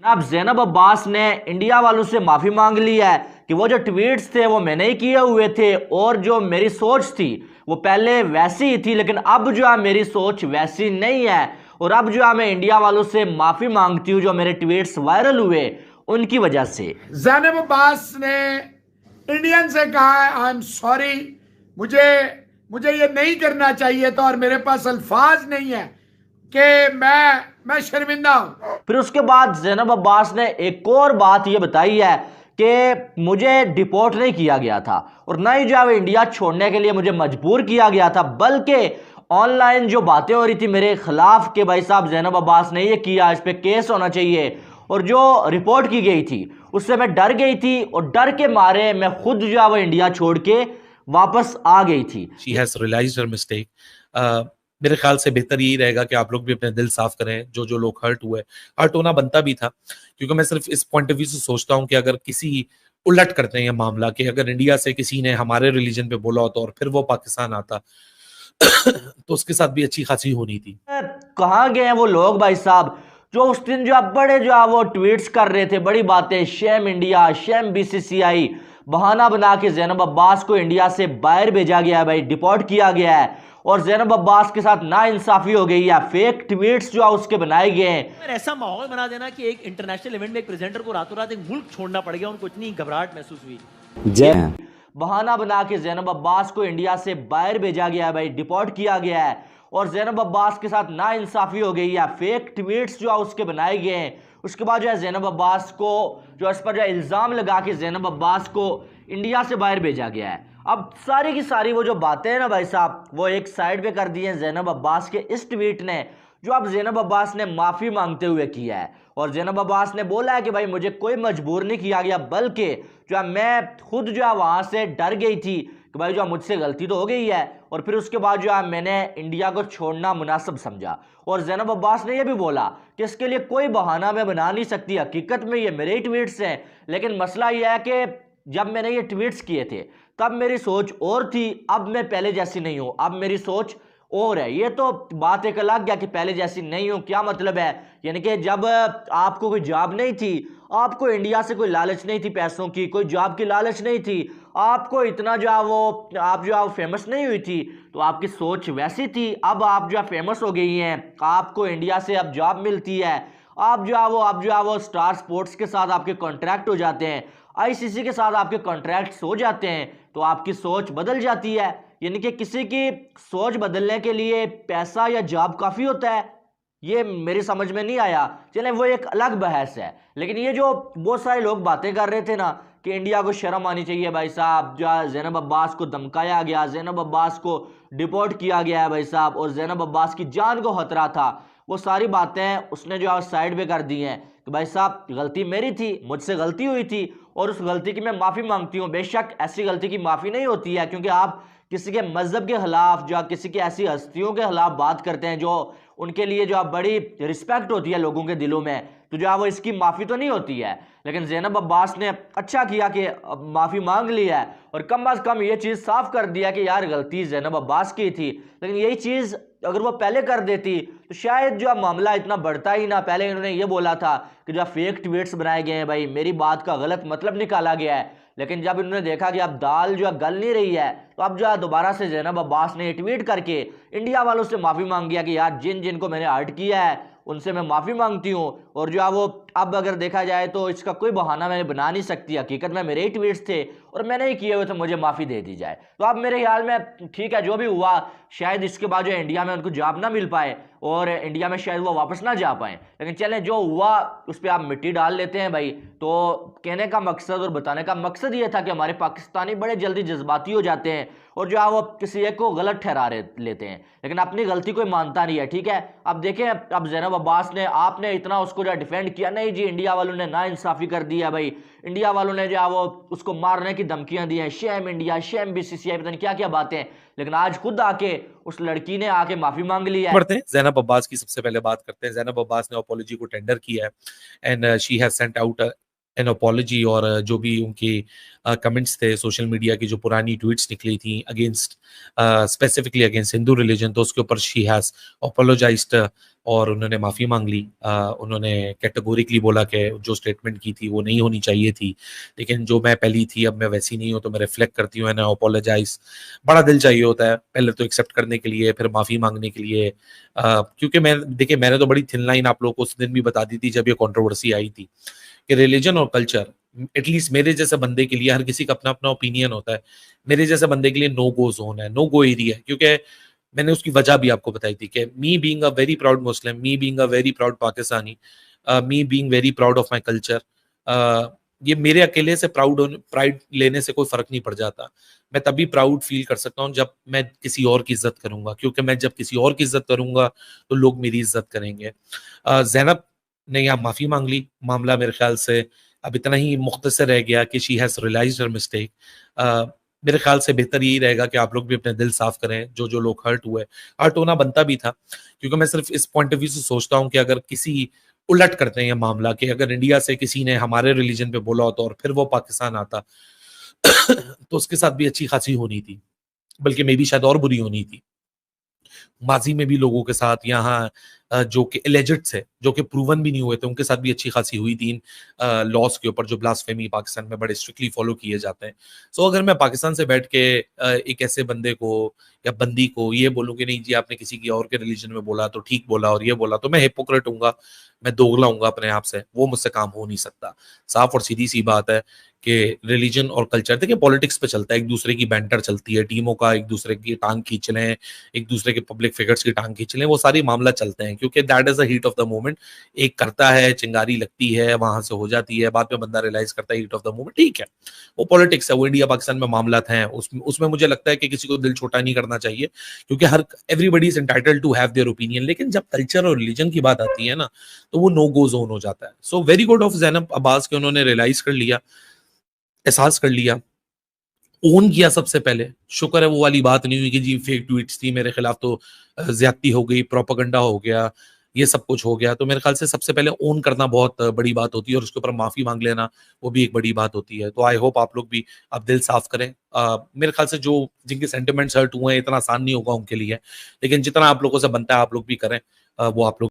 जनाब ज़ैनब अब्बास ने इंडिया वालों से माफ़ी मांग ली है कि वो जो ट्वीट्स थे वो मैंने ही किए हुए थे और जो मेरी सोच थी वो पहले वैसी ही थी, लेकिन अब जो है मेरी सोच वैसी नहीं है। और अब जो है मैं इंडिया वालों से माफ़ी मांगती हूँ जो मेरे ट्वीट्स वायरल हुए उनकी वजह से। ज़ैनब अब्बास ने इंडियन से कहा है आई एम सॉरी, मुझे मुझे ये नहीं करना चाहिए था और मेरे पास अल्फाज नहीं है कि मैं शर्मिंदा हूं। फिर उसके बाद ज़ैनब अब्बास ने एक और बात ये बताई है कि मुझे डिपोर्ट नहीं किया गया था और ना ही जो है इंडिया छोड़ने के लिए मुझे मजबूर किया गया था, बल्कि ऑनलाइन जो बातें हो रही थी मेरे खिलाफ कि भाई साहब ज़ैनब अब्बास ने ये किया, इस पे केस होना चाहिए, और जो रिपोर्ट की गई थी उससे मैं डर गई थी और डर के मारे मैं खुद जो है वो इंडिया छोड़ के वापस आ गई थी। She has realized her mistake. मेरे ख्याल से बेहतर यही रहेगा कि आप लोग भी अपने दिल साफ करें। जो जो लोग हर्ट हुए, हर्ट होना बनता भी था, क्योंकि मैं सिर्फ इस पॉइंट ऑफ व्यू से सोचता हूँ कि अगर किसी उलट करते हैं ये मामला कि अगर इंडिया से किसी ने हमारे रिलीजन पे बोला होता और फिर वो पाकिस्तान आता तो उसके साथ भी अच्छी खासी होनी थी। कहाँ गए हैं वो लोग भाई साहब जो उस दिन जो आप बड़े जो आप वो ट्वीट्स कर रहे थे, बड़ी बातें, शेम इंडिया, शेम बीसीसीआई, बहाना बना के ज़ैनब अब्बास को इंडिया से बाहर भेजा गया है भाई, डिपोर्ट किया गया है और ज़ैनब अब्बास के साथ नाइंसाफी हो गई है, फेक ट्वीट्स जो है उसके बनाए गए हैं। ऐसा माहौल बना देना कि एक इंटरनेशनल इवेंट में एक प्रेजेंटर को रातों रात एक मुल्क छोड़ना पड़ गया, उनको इतनी घबराहट महसूस हुई। बहाना बना के ज़ैनब अब्बास को इंडिया से बाहर भेजा गया है भाई, डिपोर्ट किया गया है और ज़ैनब अब्बास के साथ नाइंसाफी हो गई है, फेक ट्वीट्स जो है उसके बनाए गए हैं। उसके बाद जो है ज़ैनब अब्बास को जो इस पर जो इल्ज़ाम लगा के ज़ैनब अब्बास को इंडिया से बाहर भेजा गया है। अब सारी की सारी वो जो बातें हैं ना भाई साहब वो एक साइड पे कर दी हैं ज़ैनब अब्बास के इस ट्वीट ने, जो अब ज़ैनब अब्बास ने माफ़ी मांगते हुए किया है। और ज़ैनब अब्बास ने बोला है कि भाई मुझे कोई मजबूर नहीं किया गया, बल्कि जो है मैं खुद जो है वहाँ से डर गई थी कि भाई जो मुझसे गलती तो हो गई है, और फिर उसके बाद जो है मैंने इंडिया को छोड़ना मुनासिब समझा। और ज़ैनब अब्बास ने यह भी बोला कि इसके लिए कोई बहाना मैं बना नहीं सकती, हकीकत में ये मेरे ही ट्वीट्स हैं, लेकिन मसला यह है कि जब मैंने ये ट्वीट्स किए थे तब मेरी सोच और थी, अब मैं पहले जैसी नहीं हूँ, अब मेरी सोच और है। ये तो बात एक अलग गया कि पहले जैसी नहीं हूँ, क्या मतलब है, यानी कि जब आपको कोई जॉब नहीं थी, आपको इंडिया से कोई लालच नहीं थी पैसों की, कोई जॉब की लालच नहीं थी, आपको इतना जो है वो आप जो है फेमस नहीं हुई थी, तो आपकी सोच वैसी थी। अब आप जो है फेमस हो गई हैं, आपको इंडिया से अब जॉब मिलती है, आप जो है वो अब जो है वो स्टार स्पोर्ट्स के साथ आपके कॉन्ट्रैक्ट हो जाते हैं, आईसीसी के साथ आपके कॉन्ट्रैक्ट्स हो जाते हैं, तो आपकी सोच बदल जाती है। यानी कि किसी की सोच बदलने के लिए पैसा या जॉब काफ़ी होता है, ये मेरी समझ में नहीं आया। चलें वो एक अलग बहस है, लेकिन ये जो बहुत सारे लोग बातें कर रहे थे ना कि इंडिया को शर्म आनी चाहिए भाई साहब, जो ज़ैनब अब्बास को धमकाया गया, ज़ैनब अब्बास को डिपोर्ट किया गया है भाई साहब, और ज़ैनब अब्बास की जान को खतरा था, वो सारी बातें उसने जो है साइड पे कर दी हैं कि भाई साहब गलती मेरी थी, मुझसे गलती हुई थी और उस गलती की मैं माफ़ी मांगती हूँ। बेशक ऐसी गलती की माफ़ी नहीं होती है, क्योंकि आप किसी के मजहब के खिलाफ जो किसी की ऐसी हस्तियों के खिलाफ बात करते हैं जो उनके लिए जो बड़ी रिस्पेक्ट होती है लोगों के दिलों में, तो जो वो इसकी माफ़ी तो नहीं होती है। लेकिन ज़ैनब अब्बास ने अच्छा किया कि माफ़ी मांग ली है और कम अज़ कम ये चीज़ साफ कर दिया कि यार गलती ज़ैनब अब्बास की थी। लेकिन यही चीज़ अगर वो पहले कर देती तो शायद जो मामला इतना बढ़ता ही ना। पहले इन्होंने ये बोला था कि जो फेक ट्वीट्स बनाए गए हैं भाई, मेरी बात का गलत मतलब निकाला गया है, लेकिन जब इन्होंने देखा कि अब दाल जो गल नहीं रही है, तो अब जो दोबारा से ज़ैनब अब्बास ने ट्वीट करके इंडिया वालों से माफ़ी मांग गया कि यार जिन जिनको मैंने हर्ट किया है उनसे मैं माफ़ी मांगती हूँ, और जो है वो अब अगर देखा जाए तो इसका कोई बहाना मैंने बना नहीं सकती, हकीकत में मेरे ही ट्वीट्स थे और मैंने ही किए हुए थे, मुझे माफ़ी दे दी जाए। तो अब मेरे ख्याल में ठीक है, जो भी हुआ शायद इसके बाद जो इंडिया में उनको जॉब ना मिल पाए और इंडिया में शायद वो वापस ना जा पाए, लेकिन चलें जो हुआ उस पर आप मिट्टी डाल लेते हैं भाई। तो कहने का मकसद और बताने का मकसद ये था कि हमारे पाकिस्तानी बड़े जल्दी जज्बाती हो जाते हैं और जो है वो किसी एक को गलत ठहरा लेते हैं, लेकिन अपनी गलती कोई मानता नहीं है। ठीक है, अब देखें, अब ज़ैनब अब्बास ने, आपने इतना उसको जो डिफेंड किया, नहीं जी इंडिया वालों ने ना इंसाफ़ी कर दी है भाई, इंडिया वालों ने जो है वो उसको मारने की धमकियां दी हैं, शेम इंडिया, शेम बीसीसीआई, पता नहीं क्या क्या बातें, लेकिन आज खुद आके उस लड़की ने आके माफ़ी मांग ली है। बढ़ते हैं ज़ैनब अब्बास की सबसे पहले बात करते हैं। ज़ैनब अब्बास ने अपॉलॉजी को टेंडर किया है and she has sent out an apology, और जो भी उनके कमेंट्स थे सोशल मीडिया की, जो पुरानी ट्वीट्स निकली थी against specifically against Hindu religion, तो उसके ऊपर शी हैज़ अपोलोजाइज्ड और उन्होंने माफ़ी मांग ली। उन्होंने कैटेगोरिकली बोला कि जो स्टेटमेंट की थी वो नहीं होनी चाहिए थी, लेकिन जो मैं पहली थी अब मैं वैसी नहीं हूँ, तो मैं रिफ्लेक्ट करती हूँ एंड अपोलोजाइज। बड़ा दिल चाहिए होता है पहले तो एक्सेप्ट करने के लिए, फिर माफ़ी मांगने के लिए। क्योंकि देखिए मैंने तो बड़ी थिन लाइन आप लोगों को उस दिन भी बता दी थी जब ये कंट्रोवर्सी आई थी कि रिलीजन और कल्चर, एटलीस्ट मेरे जैसे बंदे के लिए, हर किसी का अपना अपना ओपिनियन होता है, मेरे जैसे बंदे के लिए नो गो जोन है, नो गो एरिया है। क्योंकि मैंने उसकी वजह भी आपको बताई थी कि me being a very proud Muslim, me being a very proud Pakistani, me being very proud of my culture, ये मेरे अकेले से प्राइड लेने से कोई फर्क नहीं पड़ जाता। मैं तभी प्राउड फील कर सकता हूँ जब मैं किसी और की इज्जत करूंगा, क्योंकि मैं जब किसी और की इज्जत करूंगा तो लोग मेरी इज्जत करेंगे। ज़ैनब ने यहाँ माफी मांग ली, मामला मेरे ख्याल से अब इतना ही मुख्तसर रह गया कि she has realized her mistake. मेरे ख्याल से बेहतर यही रहेगा कि आप लोग भी अपने दिल साफ करें, जो जो लोग हर्ट हुए, हर्ट होना बनता भी था, क्योंकि मैं सिर्फ इस पॉइंट ऑफ व्यू से सोचता हूँ कि अगर किसी उलट करते हैं ये मामला, कि अगर इंडिया से किसी ने हमारे रिलीजन पे बोला होता और फिर वो पाकिस्तान आता तो उसके साथ भी अच्छी खासी होनी थी, बल्कि मे बी शायद और बुरी होनी थी। माजी में भी लोगों के साथ यहाँ जो कि एलिजेड थे, जो कि प्रूवन भी नहीं हुए थे, उनके साथ भी अच्छी खासी हुई थी इन लॉस के ऊपर, जो ब्लास्फेमी पाकिस्तान में बड़े स्ट्रिक्टली फॉलो किए जाते हैं। सो अगर मैं पाकिस्तान से बैठ के एक ऐसे बंदे को या बंदी को ये बोलूँ कि नहीं जी आपने किसी की और के रिलीजन में बोला तो ठीक बोला और ये बोला, तो मैं हिपोक्रेट हूँगा, मैं दोगला हूँगा अपने आप से, वो मुझसे काम हो नहीं सकता। साफ और सीधी सी बात है कि रिलीजन और कल्चर, देखिए पॉलिटिक्स पे चलता है, एक दूसरे की बैंटर चलती है, टीमों का एक दूसरे की टांग खींच लें, एक दूसरे के पब्लिक फिगर्स की टांग खींच लें, वो सारी मामला चलते हैं, क्योंकि that is the heat of the moment. एक करता है, चिंगारी लगती है, वहां से हो जाती है, बाद में बंदा रियलाइज करता है हीट ऑफ द मोमेंट, ठीक है, वो पॉलिटिक्स है, वो इंडिया पाकिस्तान में मामला हैं, उसमें मुझे लगता है कि किसी को दिल छोटा नहीं करना चाहिए, क्योंकि हर everybody is entitled to have their opinion. लेकिन जब कल्चर और रिलीजन की बात आती है ना, तो वो नो गो जोन हो जाता है। So very good of Zainab Abbas के, उन्होंने रियलाइज कर लिया, एहसास कर लिया, ओन किया सबसे पहले। शुक्र है वो वाली बात नहीं हुई कि जी फेक ट्वीट्स थी मेरे खिलाफ तो ज्यादती हो गई, प्रोपेगेंडा हो गया, ये सब कुछ हो गया। तो मेरे ख्याल से सबसे पहले ओन करना बहुत बड़ी बात होती है, और उसके ऊपर माफी मांग लेना वो भी एक बड़ी बात होती है। तो आई होप आप लोग भी अब दिल साफ करें। मेरे ख्याल से जो जिनके सेंटिमेंट्स हर्ट हुए हैं, इतना आसान नहीं होगा उनके लिए, लेकिन जितना आप लोगों से बनता है आप लोग भी करें। वो आप लोग